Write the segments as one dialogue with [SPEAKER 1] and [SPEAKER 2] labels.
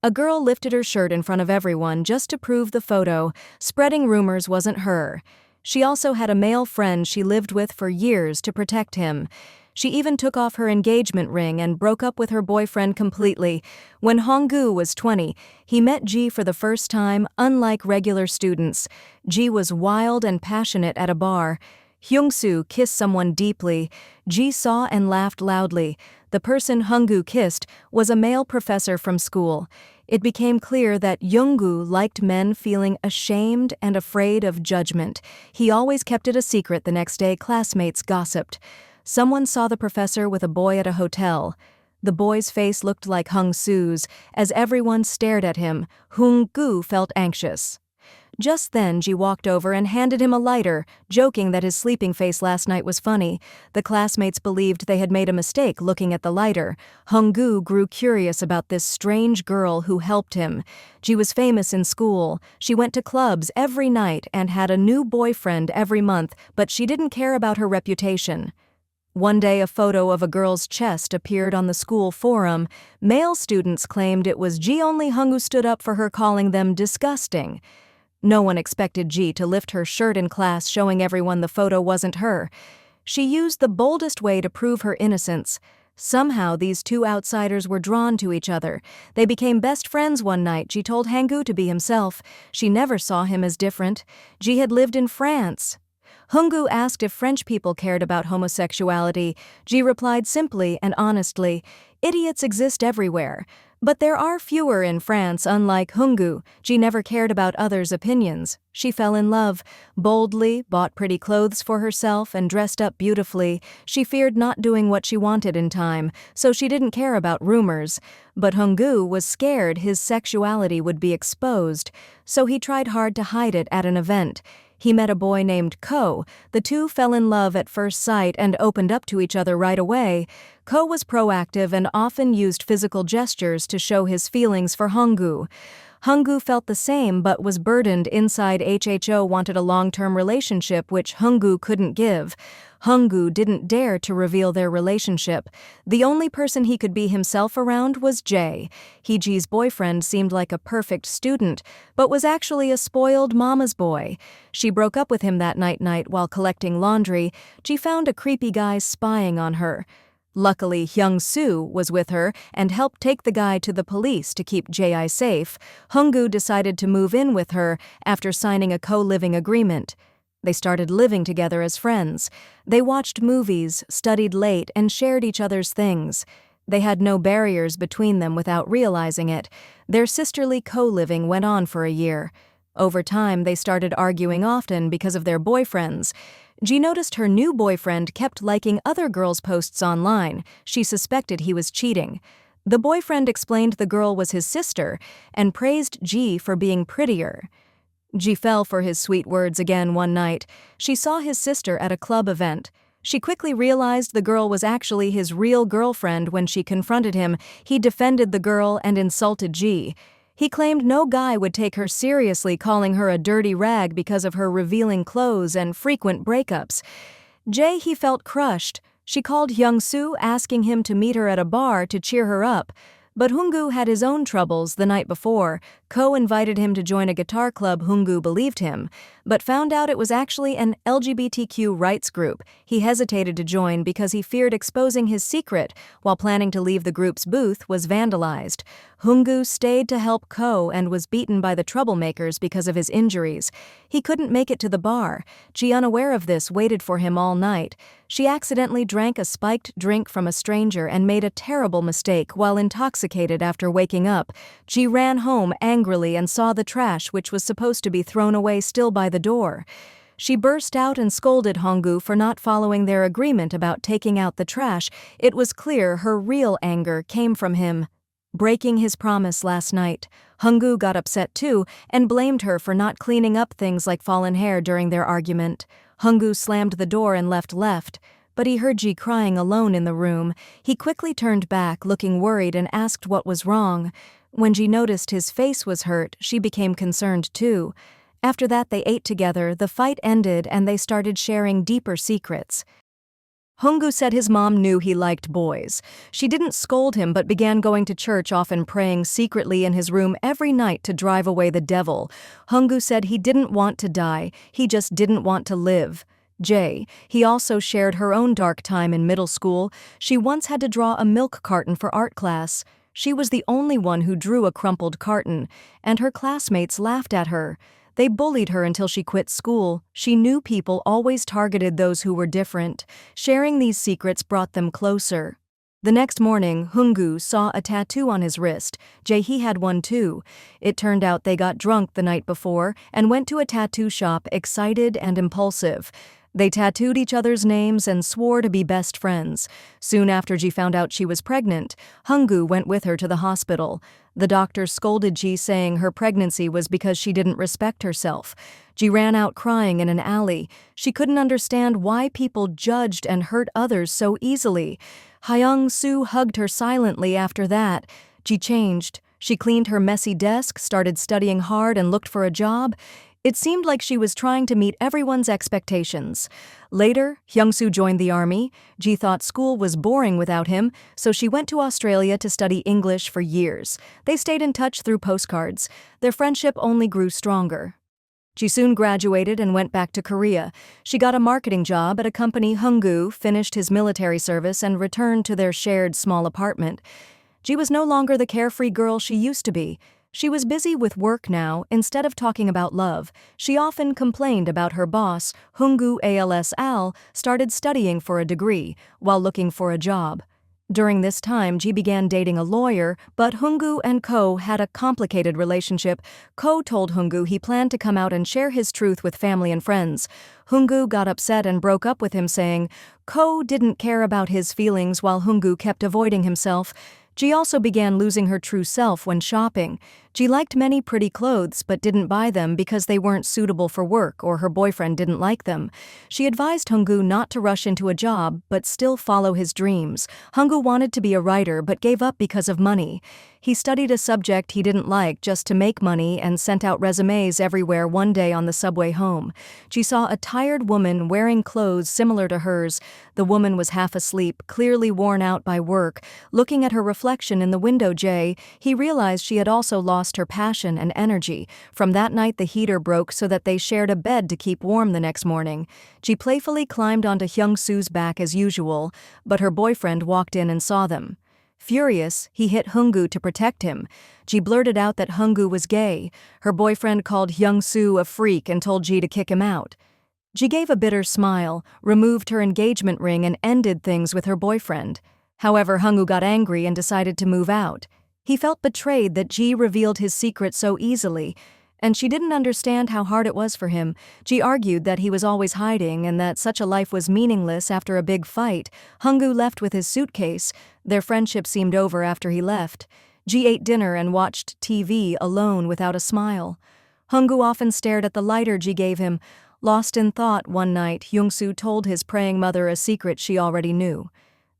[SPEAKER 1] A girl lifted her shirt in front of everyone just to prove the photo, spreading rumors wasn't her. She also had a male friend she lived with for years to protect him. She even took off her engagement ring and broke up with her boyfriend completely. When Hong-gu was 20, he met Ji for the first time. Unlike regular students, Ji was wild and passionate at a bar. Hyung-soo kissed someone deeply. Ji saw and laughed loudly. The person Hong-gu kissed was a male professor from school. It became clear that Young-gu liked men feeling ashamed and afraid of judgment. He always kept it a secret. The next day, classmates gossiped. Someone saw the professor with a boy at a hotel. The boy's face looked like Hong-soo's. As everyone stared at him, Hong-gu felt anxious. Just then, Ji walked over and handed him a lighter, joking that his sleeping face last night was funny. The classmates believed they had made a mistake looking at the lighter. Hong-gu grew curious about this strange girl who helped him. Ji was famous in school. She went to clubs every night and had a new boyfriend every month, but she didn't care about her reputation. One day, a photo of a girl's chest appeared on the school forum. Male students claimed it was Ji. Only Hong-gu stood up for her, calling them disgusting. No one expected Ji to lift her shirt in class, showing everyone the photo wasn't her. She used the boldest way to prove her innocence. Somehow, these two outsiders were drawn to each other. They became best friends one night. Ji told Hong-gu to be himself. She never saw him as different. Ji had lived in France. Hong-gu asked if French people cared about homosexuality. Ji replied simply and honestly, "Idiots exist everywhere. But there are fewer in France." Unlike Hong-gu, Ji never cared about others' opinions. She fell in love, boldly, bought pretty clothes for herself, and dressed up beautifully. She feared not doing what she wanted in time, so she didn't care about rumors. But Hong-gu was scared his sexuality would be exposed, so he tried hard to hide it. At an event, he met a boy named Ko. The two fell in love at first sight and opened up to each other right away. Ko was proactive and often used physical gestures to show his feelings for Hong-gu. Hong-gu felt the same but was burdened inside. Ho wanted a long-term relationship, which Hong-gu couldn't give. Hong-gu didn't dare to reveal their relationship. The only person he could be himself around was Jae. Ji's boyfriend seemed like a perfect student, but was actually a spoiled mama's boy. She broke up with him that night while collecting laundry. Ji found a creepy guy spying on her. Luckily, Hyung-soo was with her and helped take the guy to the police to keep Jae safe. Hong-gu decided to move in with her after signing a co-living agreement. They started living together as friends. They watched movies, studied late, and shared each other's things. They had no barriers between them without realizing it. Their sisterly co-living went on for a year. Over time, they started arguing often because of their boyfriends. Ji noticed her new boyfriend kept liking other girls' posts online. She suspected he was cheating. The boyfriend explained the girl was his sister and praised Ji for being prettier. Ji fell for his sweet words again one night. She saw his sister at a club event. She quickly realized the girl was actually his real girlfriend. When she confronted him, he defended the girl and insulted Ji. He claimed no guy would take her seriously, calling her a dirty rag because of her revealing clothes and frequent breakups. Jae, he felt crushed. She called Hyung-soo, asking him to meet her at a bar to cheer her up. But Hong-gu had his own troubles. The night before, Ko invited him to join a guitar club. Hong-gu believed him, but found out it was actually an LGBTQ rights group. He hesitated to join because he feared exposing his secret. While planning to leave, the group's booth was vandalized. Hong-gu stayed to help Ko and was beaten by the troublemakers because of his injuries. He couldn't make it to the bar. Ji, unaware of this, waited for him all night. She accidentally drank a spiked drink from a stranger and made a terrible mistake. While intoxicated after waking up, Ji ran home angrily and saw the trash, which was supposed to be thrown away, still by the door. She burst out and scolded Hong-gu for not following their agreement about taking out the trash. It was clear her real anger came from him breaking his promise last night. Hong-gu got upset too and blamed her for not cleaning up things like fallen hair during their argument. Hong-gu slammed the door and left, but he heard Ji crying alone in the room. He quickly turned back, looking worried, and asked what was wrong. When Ji noticed his face was hurt, she became concerned too. After that, they ate together, the fight ended, and they started sharing deeper secrets. Honggu said his mom knew he liked boys. She didn't scold him but began going to church, often praying secretly in his room every night to drive away the devil. Honggu said he didn't want to die, he just didn't want to live. He also shared her own dark time in middle school. She once had to draw a milk carton for art class. She was the only one who drew a crumpled carton, and her classmates laughed at her. They bullied her until she quit school. She knew people always targeted those who were different. Sharing these secrets brought them closer. The next morning, Honggu saw a tattoo on his wrist. He had one too. It turned out they got drunk the night before and went to a tattoo shop, excited and impulsive. They tattooed each other's names and swore to be best friends. Soon after Ji found out she was pregnant, Honggu went with her to the hospital. The doctor scolded Ji, saying her pregnancy was because she didn't respect herself. Ji ran out crying in an alley. She couldn't understand why people judged and hurt others so easily. Hyung-soo hugged her silently after that. Ji changed. She cleaned her messy desk, started studying hard, and looked for a job. It seemed like she was trying to meet everyone's expectations. Later, Hyung-soo joined the army. Ji thought school was boring without him, so she went to Australia to study English for years. They stayed in touch through postcards. Their friendship only grew stronger. Ji soon graduated and went back to Korea. She got a marketing job at a company. Honggu finished his military service and returned to their shared small apartment. Ji was no longer the carefree girl she used to be. She was busy with work now. Instead of talking about love, she often complained about her boss. Honggu Al started studying for a degree while looking for a job. During this time, Ji began dating a lawyer, but Honggu and Ko had a complicated relationship. Ko told Honggu he planned to come out and share his truth with family and friends. Honggu got upset and broke up with him, saying Ko didn't care about his feelings while Honggu kept avoiding himself. Ji also began losing her true self when shopping. Ji liked many pretty clothes but didn't buy them because they weren't suitable for work or her boyfriend didn't like them. She advised Honggu not to rush into a job but still follow his dreams. Honggu wanted to be a writer but gave up because of money. He studied a subject he didn't like just to make money and sent out resumes everywhere. One day on the subway home, she saw a tired woman wearing clothes similar to hers. The woman was half asleep, clearly worn out by work. Looking at her reflection in the window, he realized she had also lost her passion and energy. From that night, the heater broke so that they shared a bed to keep warm the next morning. Ji playfully climbed onto Hyung-soo's back as usual, but her boyfriend walked in and saw them. Furious, he hit Honggu to protect him. Ji blurted out that Honggu was gay. Her boyfriend called Hyung-soo a freak and told Ji to kick him out. Ji gave a bitter smile, removed her engagement ring, and ended things with her boyfriend. However, Honggu got angry and decided to move out. He felt betrayed that Ji revealed his secret so easily, and she didn't understand how hard it was for him. Ji argued that he was always hiding and that such a life was meaningless. After a big fight, Honggu left with his suitcase. Their friendship seemed over after he left. Ji ate dinner and watched TV alone without a smile. Honggu often stared at the lighter Ji gave him. Lost in thought one night, Hyung-soo told his praying mother a secret she already knew.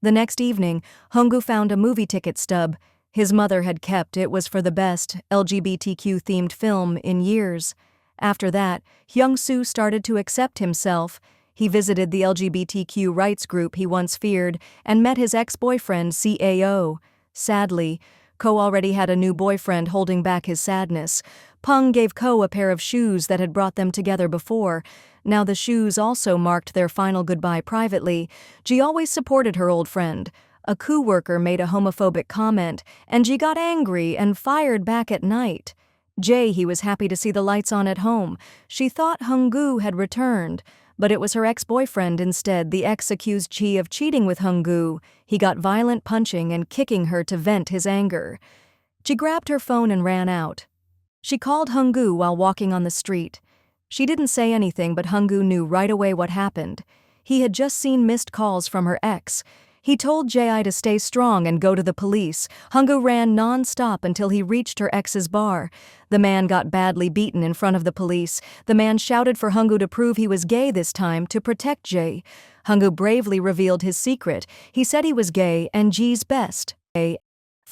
[SPEAKER 1] The next evening, Honggu found a movie ticket stub his mother had kept. It was for the best LGBTQ-themed film in years. After that, Hyung-soo started to accept himself. He visited the LGBTQ rights group he once feared and met his ex-boyfriend Cao. Sadly, Ko already had a new boyfriend holding back his sadness. Pung gave Ko a pair of shoes that had brought them together before. Now the shoes also marked their final goodbye privately. Ji always supported her old friend. A co-worker made a homophobic comment, and Ji got angry and fired back at night. He was happy to see the lights on at home. She thought Honggu had returned, but it was her ex-boyfriend instead. The ex accused Ji of cheating with Honggu. He got violent, punching and kicking her to vent his anger. Ji grabbed her phone and ran out. She called Honggu while walking on the street. She didn't say anything, but Honggu knew right away what happened. He had just seen missed calls from her ex. He told Ji to stay strong and go to the police. Honggu ran non-stop until he reached her ex's bar. The man got badly beaten in front of the police. The man shouted for Honggu to prove he was gay this time to protect Ji. Honggu bravely revealed his secret. He said he was gay and Ji's best.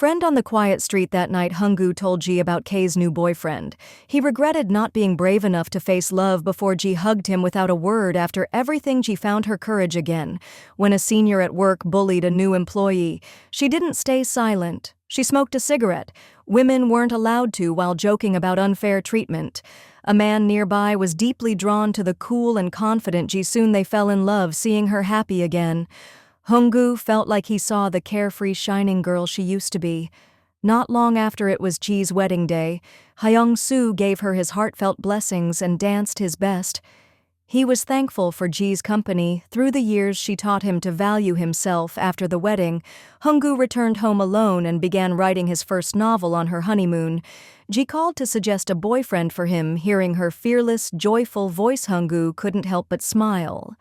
[SPEAKER 1] Friend on the quiet street that night, Hung-gu told Ji about K's new boyfriend. He regretted not being brave enough to face love before Ji hugged him without a word. After everything, Ji found her courage again. When a senior at work bullied a new employee, she didn't stay silent. She smoked a cigarette. Women weren't allowed to while joking about unfair treatment. A man nearby was deeply drawn to the cool and confident Ji. Soon they fell in love, seeing her happy again. Hung-gu felt like he saw the carefree, shining girl she used to be. Not long after it was Ji's wedding day, Hyung-soo gave her his heartfelt blessings and danced his best. He was thankful for Ji's company. Through the years, she taught him to value himself. After the wedding, Hung-gu returned home alone and began writing his first novel on her honeymoon. Ji called to suggest a boyfriend for him. Hearing her fearless, joyful voice, Hung-gu couldn't help but smile.